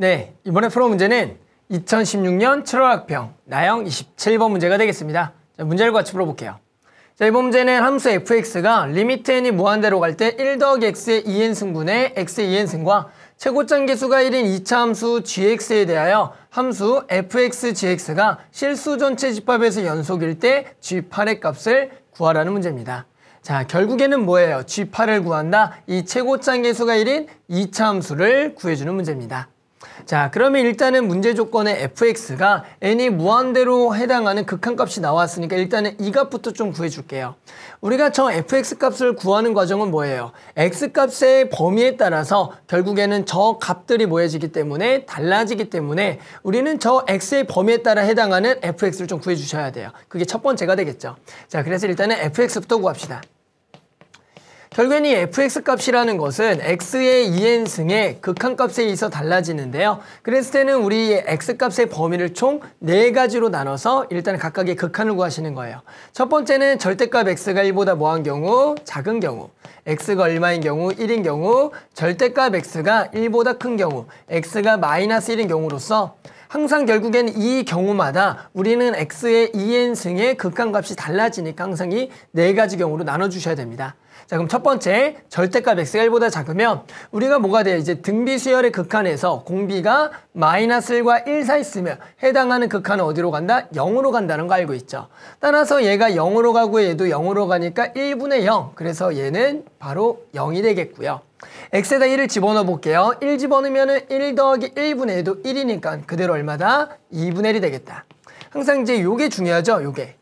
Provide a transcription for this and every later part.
네, 이번에 풀어 문제는 2016년 7월 학평 나형 27번 문제가 되겠습니다. 자, 문제를 같이 풀어볼게요. 자, 이번 문제는 함수 fx가 리미트 n이 무한대로 갈 때 1 더하기 x의 2n승분의 x의 2n승과 최고점 계수가 1인 2차 함수 gx에 대하여 함수 fx/gx가 실수 전체 집합에서 연속일 때 g8의 값을 구하라는 문제입니다. 자, 결국에는 뭐예요? g8을 구한다. 이 최고점 계수가 1인 2차 함수를 구해주는 문제입니다. 자, 그러면 일단은 문제 조건에 fx가 n이 무한대로 해당하는 극한값이 나왔으니까 일단은 이 값부터 좀 구해줄게요. 우리가 저 fx 값을 구하는 과정은 뭐예요? x 값의 범위에 따라서 결국에는 저 값들이 뭐해지기 때문에 달라지기 때문에 우리는 저 x의 범위에 따라 해당하는 fx를 좀 구해주셔야 돼요. 그게 첫 번째가 되겠죠. 자, 그래서 일단은 fx부터 구합시다. 결국엔 이 fx 값이라는 것은 x의 2n승의 극한값에 의해서 달라지는데요. 그랬을 때는 우리 x 값의 범위를 총 4가지로 나눠서 일단 각각의 극한을 구하시는 거예요. 첫 번째는 절대값 x가 1보다 뭐한 경우? 작은 경우. x가 얼마인 경우? 1인 경우. 절대값 x가 1보다 큰 경우. x가 마이너스 1인 경우로서 항상 결국엔 이 경우마다 우리는 x의 2n승의 극한값이 달라지니까 항상 이 4가지 경우로 나눠주셔야 됩니다. 자, 그럼 첫 번째 절대값 x가 1보다 작으면 우리가 뭐가 돼요? 이제 등비수열의 극한에서 공비가 마이너스 1과 1 사이 있으면 해당하는 극한은 어디로 간다? 0으로 간다는 거 알고 있죠. 따라서 얘가 0으로 가고 얘도 0으로 가니까 1분의 0. 그래서 얘는 바로 0이 되겠고요. x에다 1을 집어넣어 볼게요. 1 집어넣으면 1 더하기 1분의 1도 1이니까 그대로 얼마다? 2분의 1이 되겠다. 항상 이제 요게 중요하죠. 요게.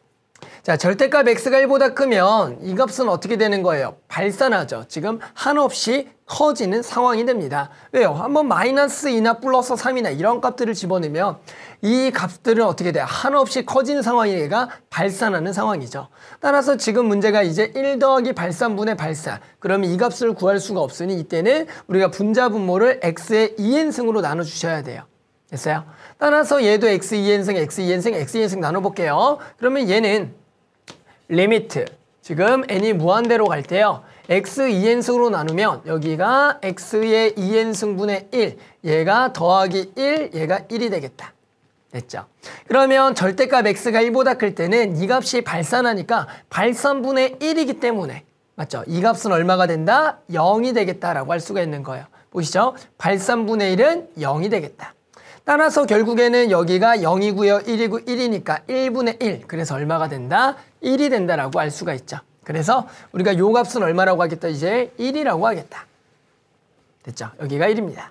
자, 절대값 x가 1보다 크면 이 값은 어떻게 되는 거예요? 발산하죠. 지금 한없이 커지는 상황이 됩니다. 왜요? 한번 마이너스 2나 플러스 3이나 이런 값들을 집어넣으면 이 값들은 어떻게 돼요? 한없이 커지는 상황이가 발산하는 상황이죠. 따라서 지금 문제가 이제 1 더하기 발산분의 발산. 그러면 이 값을 구할 수가 없으니 이때는 우리가 분자 분모를 x의 2n승으로 나눠주셔야 돼요. 됐어요? 따라서 얘도 x 2n승, x 2n승, x 2n승 나눠볼게요. 그러면 얘는 리미트, 지금 n이 무한대로 갈 때요. x 2n승으로 나누면 여기가 x의 2n승분의 1, 얘가 더하기 1, 얘가 1이 되겠다. 됐죠? 그러면 절대값 x가 1보다 클 때는 이 값이 발산하니까 발산분의 1이기 때문에 맞죠? 이 값은 얼마가 된다? 0이 되겠다라고 할 수가 있는 거예요. 보시죠? 발산분의 1은 0이 되겠다. 따라서 결국에는 여기가 0이고요. 1이고 1이니까 1분의 1. 그래서 얼마가 된다? 1이 된다라고 알 수가 있죠. 그래서 우리가 요 값은 얼마라고 하겠다? 이제 1이라고 하겠다. 됐죠? 여기가 1입니다.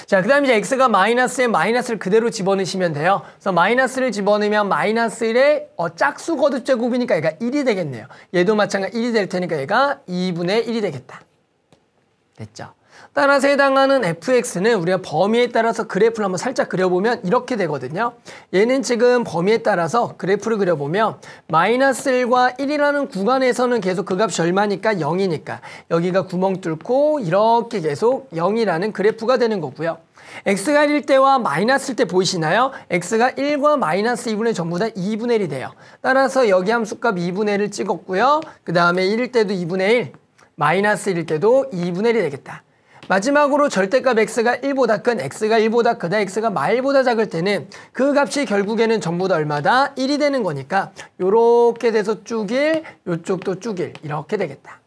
자, 그 다음에 이제 x가 마이너스에 마이너스를 그대로 집어넣으시면 돼요. 그래서 마이너스를 집어넣으면 마이너스 1의 짝수 거듭 제곱이니까 얘가 1이 되겠네요. 얘도 마찬가지 1이 될 테니까 얘가 2분의 1이 되겠다. 됐죠? 따라서 해당하는 fx는 우리가 범위에 따라서 그래프를 한번 살짝 그려보면 이렇게 되거든요. 얘는 지금 범위에 따라서 그래프를 그려보면 마이너스 1과 1이라는 구간에서는 계속 그 값이 얼마니까? 0이니까 여기가 구멍 뚫고 이렇게 계속 0이라는 그래프가 되는 거고요. x가 1일 때와 마이너스일 때 보이시나요? x가 1과 마이너스 2분의 전부 다 2분의 1이 돼요. 따라서 여기 함수값 2분의 1을 찍었고요. 그 다음에 1일 때도 2분의 1, 마이너스 1일 때도 2분의 1이 되겠다. 마지막으로 절대값 x가 1보다 큰, x가 1보다 크다, x가 마1보다 작을 때는 그 값이 결국에는 전부 다 얼마다? 1이 되는 거니까 요렇게 돼서 쭉 1, 요쪽도 쭉 1 이렇게 되겠다.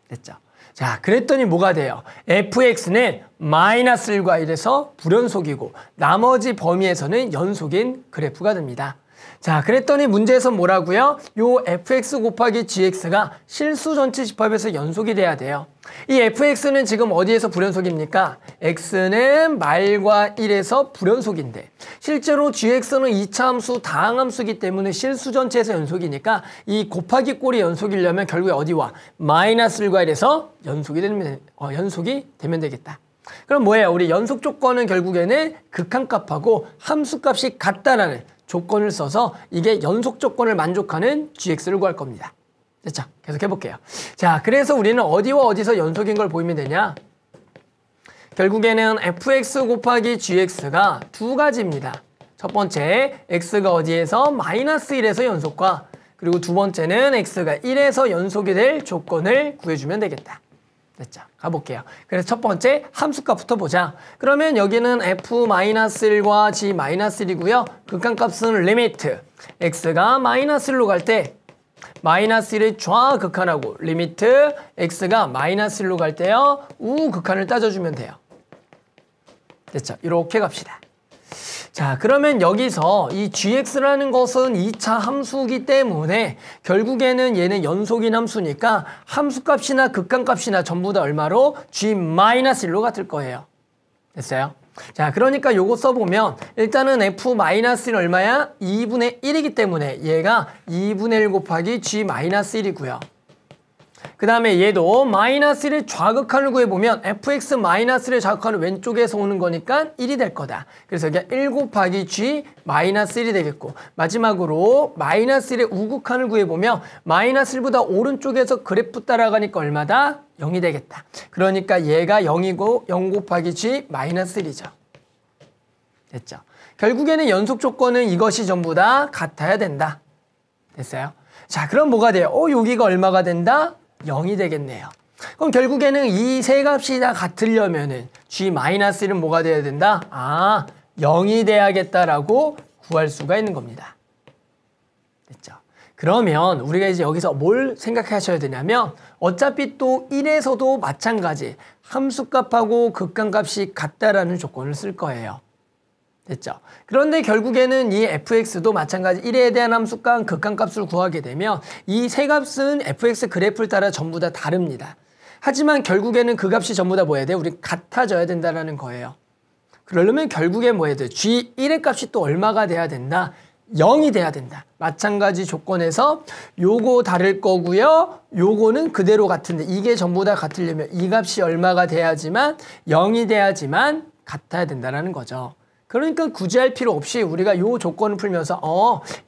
됐죠? 자, 그랬더니 뭐가 돼요? fx는 마이너스 1과 1에서 불연속이고 나머지 범위에서는 연속인 그래프가 됩니다. 자, 그랬더니 문제에서 뭐라고요? 요 fx 곱하기 gx가 실수 전체 집합에서 연속이 돼야 돼요. 이 fx는 지금 어디에서 불연속입니까? x는 말과 1에서 불연속인데 실제로 gx는 2차 함수 다항함수이기 때문에 실수 전체에서 연속이니까 이 곱하기 꼴이 연속이려면 결국에 어디와? 마이너스 1과 1에서 연속이 되면 되겠다. 그럼 뭐예요? 우리 연속 조건은 결국에는 극한값하고 함수값이 같다라는 조건을 써서 이게 연속 조건을 만족하는 gx를 구할 겁니다. 됐죠? 계속 해볼게요. 자, 그래서 우리는 어디와 어디서 연속인 걸 보이면 되냐? 결국에는 fx 곱하기 gx가 두 가지입니다. 첫 번째, x가 어디에서? 마이너스 1에서 연속과 그리고 두 번째는 x가 1에서 연속이 될 조건을 구해주면 되겠다. 됐죠. 가볼게요. 그래서 첫 번째 함수값부터 보자. 그러면 여기는 f-1과 g-1이고요. 극한값은 리미트 x가 -1로 갈 때 -1의 좌극한하고 리미트 x가 -1로 갈 때요. 우극한을 따져주면 돼요. 됐죠. 이렇게 갑시다. 자, 그러면 여기서 이 gx라는 것은 2차 함수이기 때문에 결국에는 얘는 연속인 함수니까 함수값이나 극한값이나 전부 다 얼마로? g-1로 같을 거예요. 됐어요? 자, 그러니까 요거 써보면 일단은 f-는 얼마야? 2분의 1이기 때문에 얘가 2분의 1 곱하기 g-1이고요. 그 다음에 얘도 -1의 좌극한을 구해보면 fx-의 좌극한은 왼쪽에서 오는 거니까 1이 될 거다. 그래서 이게 1 곱하기 g-1이 되겠고 마지막으로 -1의 우극한을 구해보면 -1보다 오른쪽에서 그래프 따라가니까 얼마다? 0이 되겠다. 그러니까 얘가 0이고 0 곱하기 g-1이죠. 됐죠? 결국에는 연속 조건은 이것이 전부 다 같아야 된다. 됐어요? 자, 그럼 뭐가 돼요? 여기가 얼마가 된다? 0이 되겠네요. 그럼 결국에는 이 세 값이 다 같으려면은 g-는 뭐가 돼야 된다? 0이 돼야겠다라고 구할 수가 있는 겁니다. 됐죠? 그러면 우리가 이제 여기서 뭘 생각하셔야 되냐면 어차피 또 1에서도 마찬가지 함수값하고 극한값이 같다라는 조건을 쓸 거예요. 됐죠? 그런데 결국에는 이 fx도 마찬가지 1에 대한 함수값, 극한값을 구하게 되면 이 세 값은 fx 그래프를 따라 전부 다 다릅니다. 하지만 결국에는 그 값이 전부 다 뭐 해야 돼? 우리 같아져야 된다는 거예요. 그러려면 결국에 뭐 해야 돼? g1의 값이 또 얼마가 돼야 된다? 0이 돼야 된다. 마찬가지 조건에서 요거 다를 거고요. 요거는 그대로 같은데 이게 전부 다 같으려면 이 값이 얼마가 돼야지만 0이 돼야지만 같아야 된다는 거죠. 그러니까 굳이 할 필요 없이 우리가 요 조건을 풀면서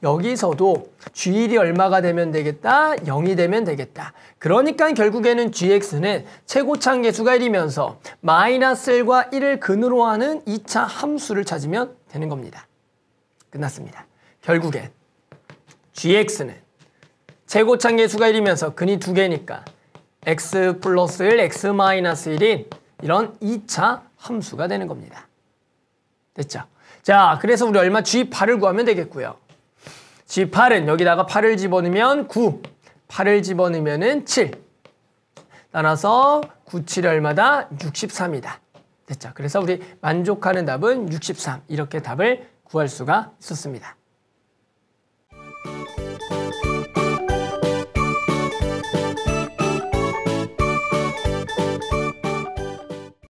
여기서도 g1이 얼마가 되면 되겠다? 0이 되면 되겠다. 그러니까 결국에는 gx는 최고차항 계수가 1이면서 -1과 1을 근으로 하는 2차 함수를 찾으면 되는 겁니다. 끝났습니다. 결국엔 gx는 최고차항 계수가 1이면서 근이 2개니까 x 플러스 1, x 마이너스 1인 이런 2차 함수가 되는 겁니다. 됐죠? 자, 그래서 우리 얼마? G8을 구하면 되겠고요. G8은 여기다가 8을 집어넣으면 9, 8을 집어넣으면 7. 따라서 9, 7이 얼마다? 63이다. 됐죠? 그래서 우리 만족하는 답은 63. 이렇게 답을 구할 수가 있었습니다.